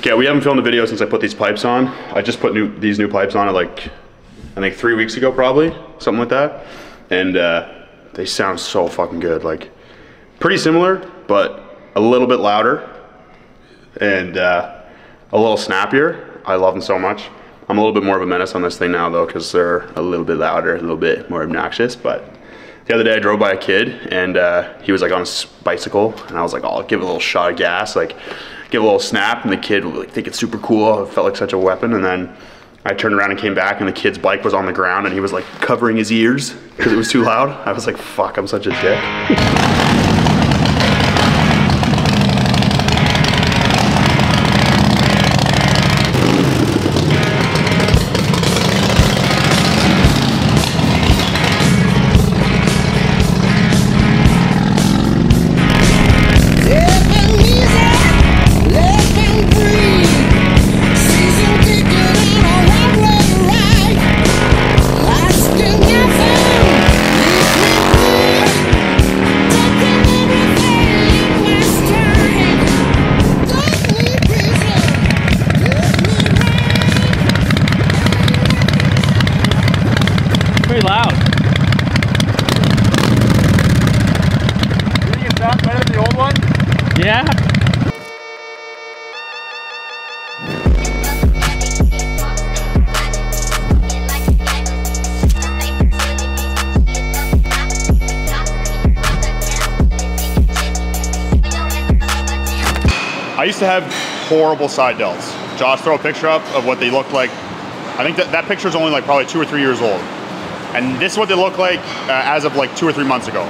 Okay, we haven't filmed a video since I put these pipes on. I just put these new pipes on like, I think 3 weeks ago probably, something like that. And they sound so fucking good. Like, pretty similar, but a little bit louder and a little snappier. I love them so much. I'm a little bit more of a menace on this thing now though, because they're a little bit louder, a little bit more obnoxious. But the other day I drove by a kid and he was like on his bicycle and I was like, oh, I'll give it a little shot of gas, like give a little snap, and the kid would like think it's super cool. It felt like such a weapon. And then I turned around and came back and the kid's bike was on the ground and he was like covering his ears because it was too loud. I was like, fuck, I'm such a dick. Pretty loud. You think it sounds better than the old one? Yeah. I used to have horrible side delts. Josh, throw a picture up of what they looked like. I think that picture is only like probably 2 or 3 years old. And this is what they look like as of like 2 or 3 months ago.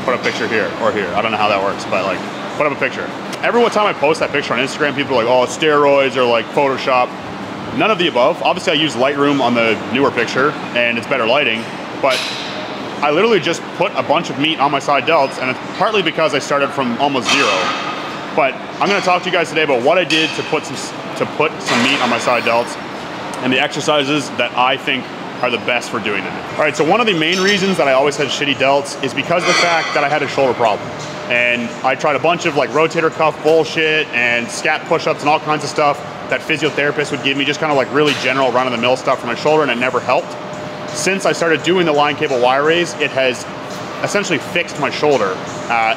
Put a picture here or here. I don't know how that works, but like, put up a picture. Every time I post that picture on Instagram, people are like, oh, it's steroids or like Photoshop. None of the above. Obviously, I use Lightroom on the newer picture and it's better lighting, but I literally just put a bunch of meat on my side delts, and it's partly because I started from almost zero. But I'm gonna talk to you guys today about what I did to put some meat on my side delts and the exercises that I think are the best for doing that. All right, so one of the main reasons that I always had shitty delts is because of the fact that I had a shoulder problem. And I tried a bunch of like rotator cuff bullshit and scat push-ups and all kinds of stuff that physiotherapists would give me, just kind of like really general run-of-the-mill stuff for my shoulder, and it never helped. Since I started doing the line cable wire raise, it has essentially fixed my shoulder.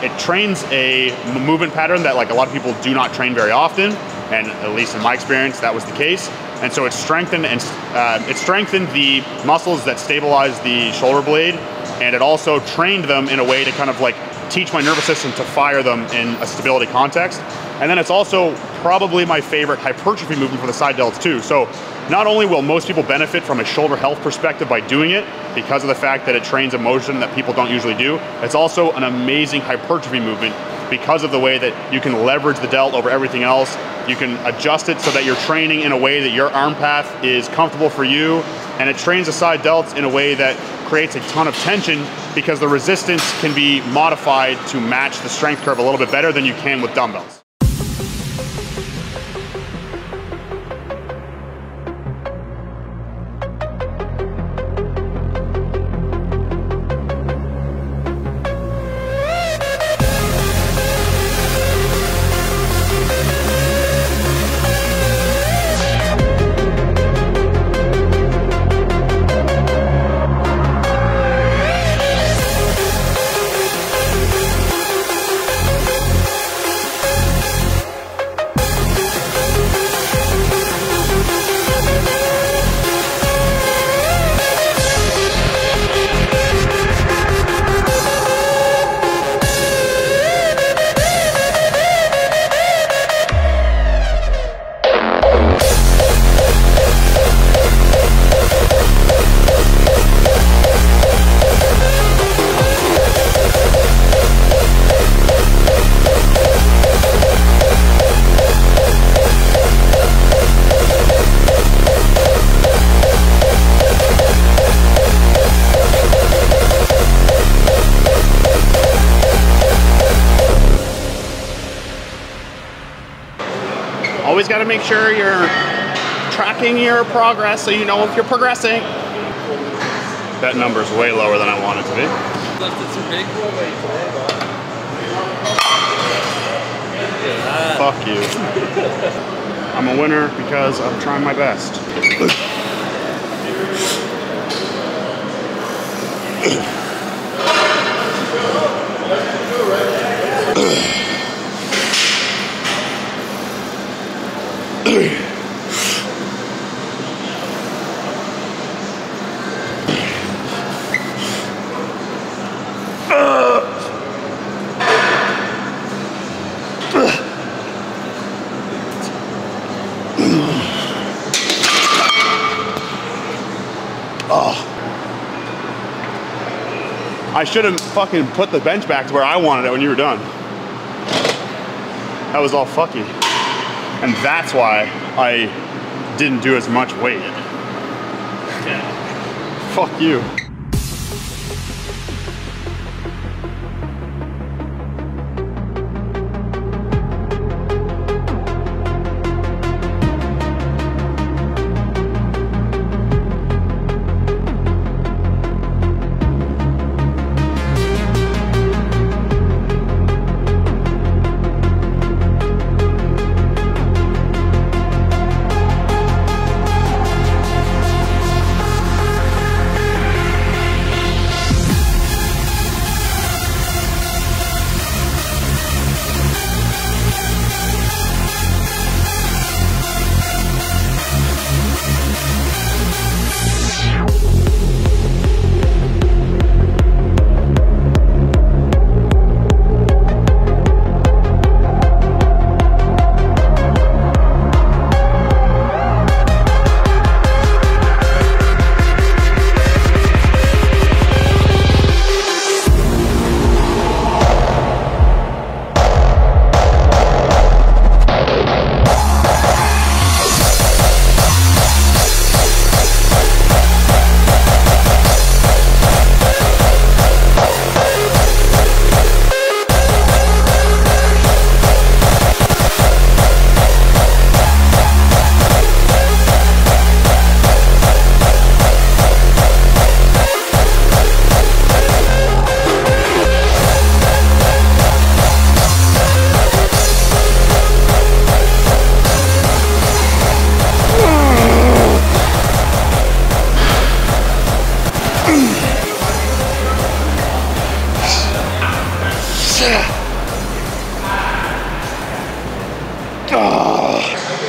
It trains a movement pattern that like a lot of people do not train very often, and at least in my experience, that was the case. And so it strengthened the muscles that stabilize the shoulder blade, and it also trained them in a way to kind of like teach my nervous system to fire them in a stability context. And then it's also probably my favorite hypertrophy movement for the side delts too. So not only will most people benefit from a shoulder health perspective by doing it, because of the fact that it trains a motion that people don't usually do, it's also an amazing hypertrophy movement because of the way that you can leverage the delt over everything else. You can adjust it so that you're training in a way that your arm path is comfortable for you, and it trains the side delts in a way that creates a ton of tension because the resistance can be modified to match the strength curve a little bit better than you can with dumbbells. Always got to make sure you're tracking your progress so you know if you're progressing. That number's way lower than I want it to be. Lifted some big weight today, Fuck you. I'm a winner because I'm trying my best. I should have fucking put the bench back to where I wanted it when you were done. That was all fucky. And that's why I didn't do as much weight. Yeah. Fuck you.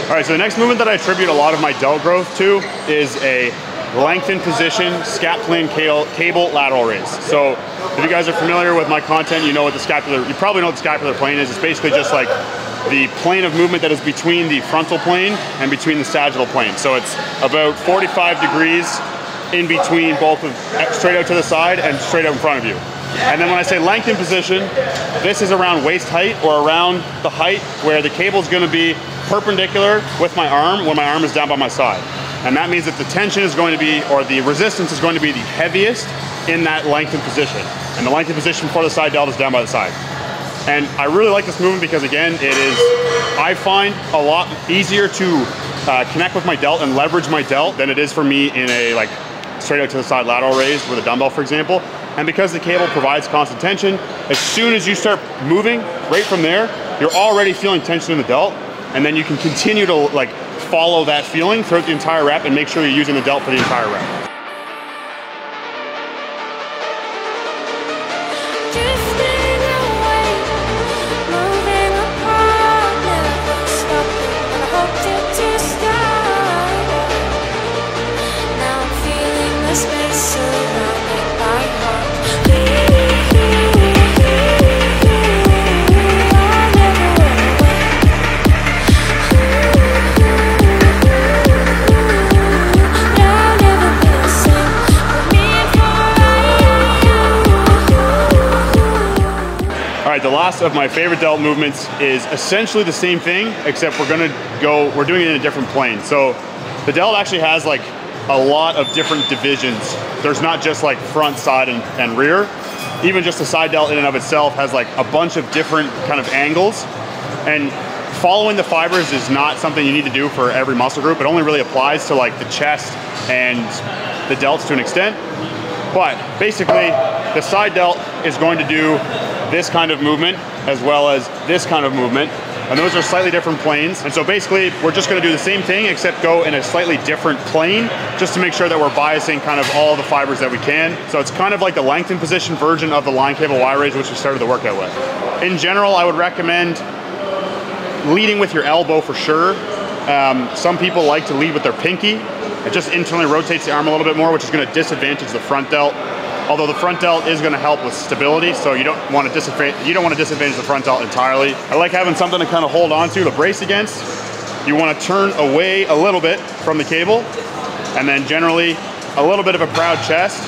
All right, so the next movement that I attribute a lot of my delt growth to is a lengthened position scat plane cable lateral raise. So if you guys are familiar with my content, you know what you probably know what the scapular plane is. It's basically just like the plane of movement that is between the frontal plane and between the sagittal plane. So it's about 45 degrees in between both of straight out to the side and straight out in front of you. And then when I say lengthened position, this is around waist height or around the height where the cable is going to be perpendicular with my arm when my arm is down by my side. And that means that the tension is going to be, or the resistance is going to be the heaviest in that lengthened position. And the lengthened position for the side delt is down by the side. And I really like this movement because, again, it is, I find, a lot easier to connect with my delt and leverage my delt than it is for me in a like straight out to the side lateral raise with a dumbbell, for example. And because the cable provides constant tension, as soon as you start moving right from there, you're already feeling tension in the delt, and then you can continue to like follow that feeling throughout the entire rep and make sure you're using the delt for the entire rep. The last of my favorite delt movements is essentially the same thing, except we're doing it in a different plane. So the delt actually has like a lot of different divisions. There's not just like front, side, and rear. Even just the side delt in and of itself has like a bunch of different kind of angles. And following the fibers is not something you need to do for every muscle group. It only really applies to like the chest and the delts to an extent. But basically, the side delt is going to do this kind of movement as well as this kind of movement. And those are slightly different planes. And so basically, we're just gonna do the same thing, except go in a slightly different plane, just to make sure that we're biasing kind of all the fibers that we can. So it's kind of like the lengthened position version of the line cable wire raise, which we started the workout with. In general, I would recommend leading with your elbow for sure. Some people like to lead with their pinky. It just internally rotates the arm a little bit more, which is gonna disadvantage the front delt. Although the front delt is gonna help with stability, so you don't wanna disadvantage the front delt entirely. I like having something to kind of hold on to brace against. You wanna turn away a little bit from the cable, and then generally a little bit of a proud chest.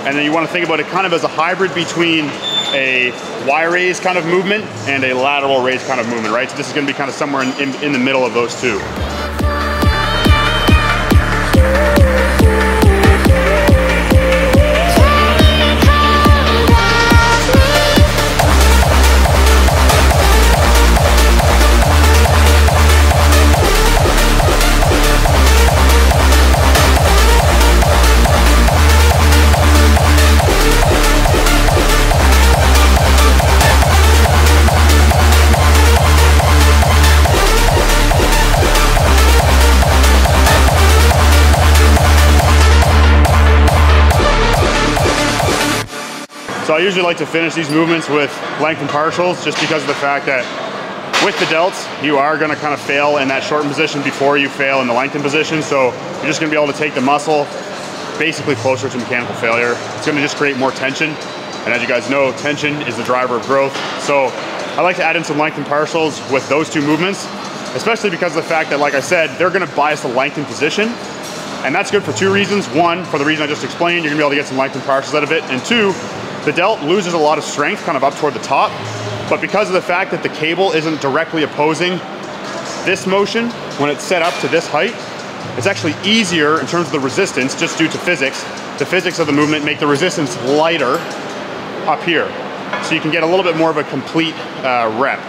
And then you wanna think about it kind of as a hybrid between a wire raise kind of movement and a lateral raise kind of movement, right? So this is gonna be kind of somewhere in the middle of those two. So I usually like to finish these movements with lengthened partials, just because of the fact that with the delts, you are gonna kind of fail in that shortened position before you fail in the lengthened position. So you're just gonna be able to take the muscle basically closer to mechanical failure. It's gonna just create more tension. And as you guys know, tension is the driver of growth. So I like to add in some lengthened partials with those two movements, especially because of the fact that, like I said, they're gonna bias the lengthened position. And that's good for two reasons. One, for the reason I just explained, you're gonna be able to get some lengthened partials out of it. And two, the delt loses a lot of strength kind of up toward the top, but because of the fact that the cable isn't directly opposing this motion, when it's set up to this height, it's actually easier in terms of the resistance, just due to physics. The physics of the movement make the resistance lighter up here. So you can get a little bit more of a complete rep.